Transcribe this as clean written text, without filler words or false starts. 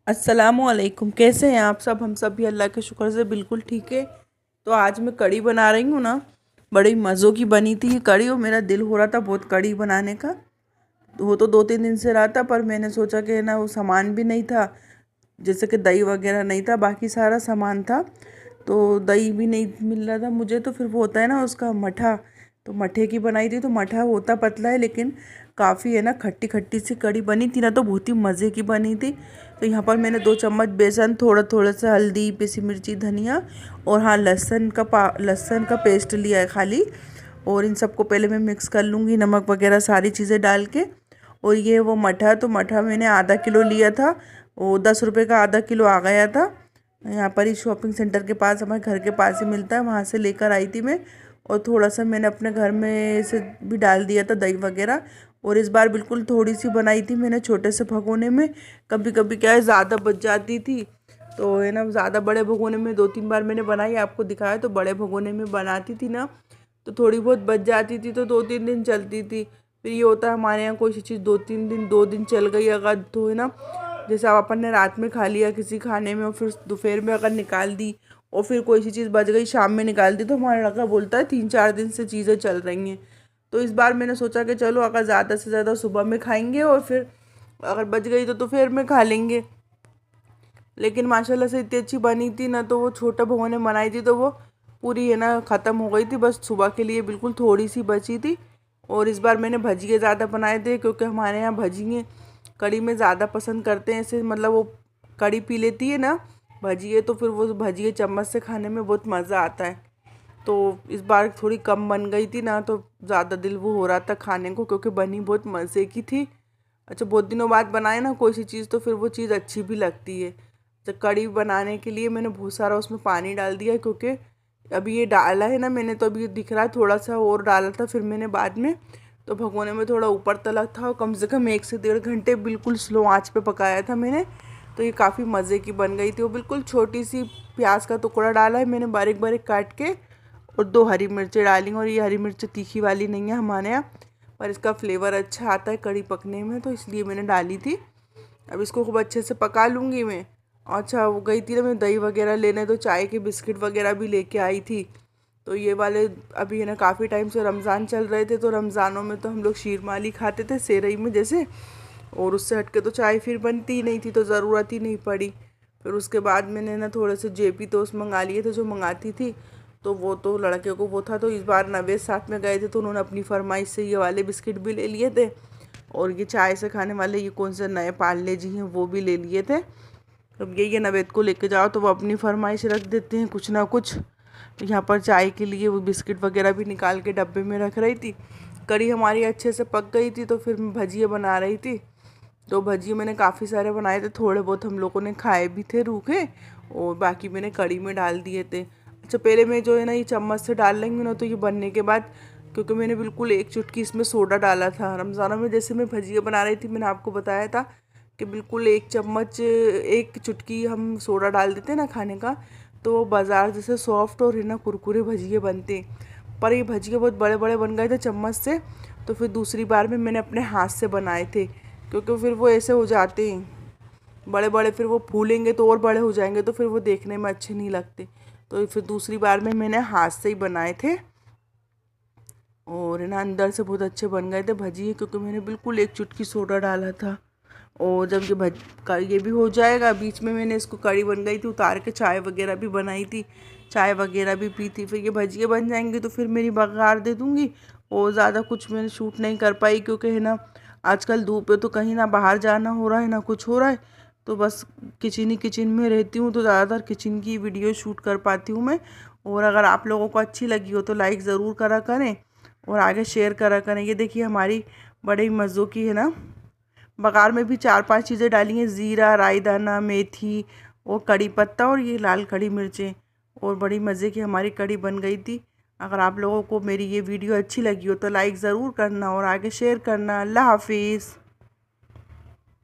अस्सलामुअलैकुम। कैसे हैं आप सब? हम सब भी अल्लाह के शुक्र से बिल्कुल ठीक है। तो आज मैं कढ़ी बना रही हूँ ना, बड़ी मज़ों की बनी थी ये कढ़ी और मेरा दिल हो रहा था बहुत कढ़ी बनाने का। वो तो 2-3 दिन से रहा था, पर मैंने सोचा कि ना वो सामान भी नहीं था, जैसे कि दही वगैरह नहीं था, बाकी सारा सामान था। तो दही भी नहीं मिल रहा था मुझे, तो फिर वो होता है ना उसका मठा, तो मठे की बनाई थी। तो मठा होता पतला है लेकिन काफ़ी है ना, खट्टी खट्टी सी कढ़ी बनी थी ना, तो बहुत ही मज़े की बनी थी। तो यहाँ पर मैंने 2 चम्मच बेसन, थोड़ा थोड़ा सा हल्दी, पिसी मिर्ची, धनिया और हाँ लहसुन का पेस्ट लिया है खाली। और इन सबको पहले मैं मिक्स कर लूँगी, नमक वगैरह सारी चीज़ें डाल के। और ये वो मठा, तो मठा मैंने आधा किलो लिया था, वो 10 रुपये का आधा किलो आ गया था। यहाँ पर ही शॉपिंग सेंटर के पास, हमारे घर के पास ही मिलता है, वहाँ से लेकर आई थी मैं। और थोड़ा सा मैंने अपने घर में से भी डाल दिया था दही वगैरह। और इस बार बिल्कुल थोड़ी सी बनाई थी मैंने छोटे से भगोने में। कभी कभी क्या है ज़्यादा बच जाती थी, तो है ना ज़्यादा बड़े भगोने में 2-3 बार मैंने बनाई, आपको दिखाया। तो बड़े भगोने में बनाती थी ना, तो थोड़ी बहुत बच जाती थी, तो 2-3 दिन चलती थी। फिर ये होता है हमारे यहाँ, कोई सी चीज़ 2-3 दिन चल गई अगर, तो है ना, जैसे अब अपन ने रात में खा लिया किसी खाने में और फिर दोपहर में अगर निकाल दी, और फिर कोई सी चीज़ बच गई शाम में निकाल दी, तो हमारा लड़का बोलता है 3-4 दिन से चीज़ें चल रही हैं। तो इस बार मैंने सोचा कि चलो अगर ज़्यादा से ज़्यादा सुबह में खाएंगे और फिर अगर बच गई तो दोपहर में खा लेंगे। लेकिन माशाल्लाह से इतनी अच्छी बनी थी ना, तो वो छोटा भगोने ने बनाई थी, तो वो पूरी है ना ख़त्म हो गई थी, बस सुबह के लिए बिल्कुल थोड़ी सी बची थी। और इस बार मैंने भजिए ज़्यादा बनाए थे, क्योंकि हमारे यहाँ भजिए कढ़ी में ज़्यादा पसंद करते हैं। ऐसे मतलब वो कढ़ी पी लेती है ना भजिए, तो फिर वो भजिए चम्मच से खाने में बहुत मज़ा आता है। तो इस बार थोड़ी कम बन गई थी ना, तो ज़्यादा दिल वो हो रहा था खाने को, क्योंकि बनी बहुत मज़े की थी। अच्छा, बहुत दिनों बाद बनाए ना कोई सी चीज़, तो फिर वो चीज़ अच्छी भी लगती है। तो कढ़ी बनाने के लिए मैंने बहुत सारा उसमें पानी डाल दिया, क्योंकि अभी ये डाला है ना मैंने, तो अभी दिख रहा है थोड़ा सा और डाला था फिर मैंने बाद में। तो भगोने में थोड़ा ऊपर तला था, और कम से कम 1 से 1.5 घंटे बिल्कुल स्लो आंच पे पकाया था मैंने। तो ये काफ़ी मज़े की बन गई थी। वो बिल्कुल छोटी सी प्याज का टुकड़ा डाला है मैंने बारीक बारीक काट के, और 2 हरी मिर्चें डाली। और ये हरी मिर्च तीखी वाली नहीं है हमारे यहाँ, पर इसका फ्लेवर अच्छा आता है कढ़ी पकने में, तो इसलिए मैंने डाली थी। अब इसको खूब अच्छे से पका लूँगी मैं। अच्छा, वो गई थी ना मैं दही वगैरह लेने, तो चाय के बिस्किट वगैरह भी लेके आई थी। तो ये वाले अभी है ना, काफ़ी टाइम से रमज़ान चल रहे थे, तो रमज़ानों में तो हम लोग शीरमाली खाते थे सेरई में जैसे। और उससे हट के तो चाय फिर बनती ही नहीं थी, तो ज़रूरत ही नहीं पड़ी। फिर उसके बाद मैंने ना थोड़े से जेपी टोस्ट मंगा लिए थे जो मंगाती थी। तो वो तो लड़के को वो था, तो इस बार नवेद साथ में गए थे, तो उन्होंने अपनी फरमाइश से ये वाले बिस्किट भी ले लिए थे। और ये चाय से खाने वाले ये कौन से नए पार्ले जी हैं, वो भी ले लिए थे। अब यही है, नवेद को लेके जाओ तो वो अपनी फरमाइश रख देते हैं कुछ ना कुछ। तो यहाँ पर चाय के लिए वो बिस्किट वगैरह भी निकाल के डब्बे में रख रही थी। कढ़ी हमारी अच्छे से पक गई थी, तो फिर मैं भजिए बना रही थी। तो भजिए मैंने काफ़ी सारे बनाए थे, थोड़े बहुत हम लोगों ने खाए भी थे रूखे, और बाकी मैंने कढ़ी में डाल दिए थे। अच्छा, पहले मैं जो है ना ये चम्मच से डाल लेंगी ना, तो ये बनने के बाद, क्योंकि मैंने बिल्कुल 1 चुटकी इसमें सोडा डाला था रमज़ानों में, जैसे मैं भजिए बना रही थी मैंने आपको बताया था कि बिल्कुल 1 चम्मच 1 चुटकी हम सोडा डाल देते हैं ना खाने का, तो वो बाज़ार जैसे सॉफ्ट और है ना कुरकुरे भजिए बनते हैं। पर ये भजिए बहुत बड़े बड़े बन गए थे चम्मच से, तो फिर दूसरी बार में मैंने अपने हाथ से बनाए थे, क्योंकि फिर वो ऐसे हो जाते हैं बड़े बड़े, फिर वो फूलेंगे तो और बड़े हो जाएंगे, तो फिर वो देखने में अच्छे नहीं लगते। तो फिर दूसरी बार में मैंने हाथ से ही बनाए थे, और है ना अंदर से बहुत अच्छे बन गए थे भजिए, क्योंकि मैंने बिल्कुल 1 चुटकी सोडा डाला था। और जब ये भी हो जाएगा, बीच में मैंने इसको कढ़ी बन गई थी उतार के चाय वगैरह भी बनाई थी, चाय वगैरह भी पी थी। फिर ये भजिए बन जाएंगे तो फिर मेरी बघार दे दूँगी। और ज़्यादा कुछ मैंने शूट नहीं कर पाई, क्योंकि है ना आजकल धूप है, तो कहीं ना बाहर जाना हो रहा है ना कुछ हो रहा है, तो बस किचन ही किचन में रहती हूँ, तो ज़्यादातर किचन की वीडियो शूट कर पाती हूँ मैं। और अगर आप लोगों को अच्छी लगी हो तो लाइक ज़रूर करा करें और आगे शेयर करा करें। ये देखिए हमारी बड़े मज़ों की है ना, बघार में भी 4-5 चीज़ें डाली हैं, ज़ीरा, राई दाना, मेथी और कड़ी पत्ता और ये लाल खड़ी मिर्चें, और बड़ी मज़े की हमारी कड़ी बन गई थी। अगर आप लोगों को मेरी ये वीडियो अच्छी लगी हो तो लाइक ज़रूर करना और आगे शेयर करना। अल्लाह हाफिज़।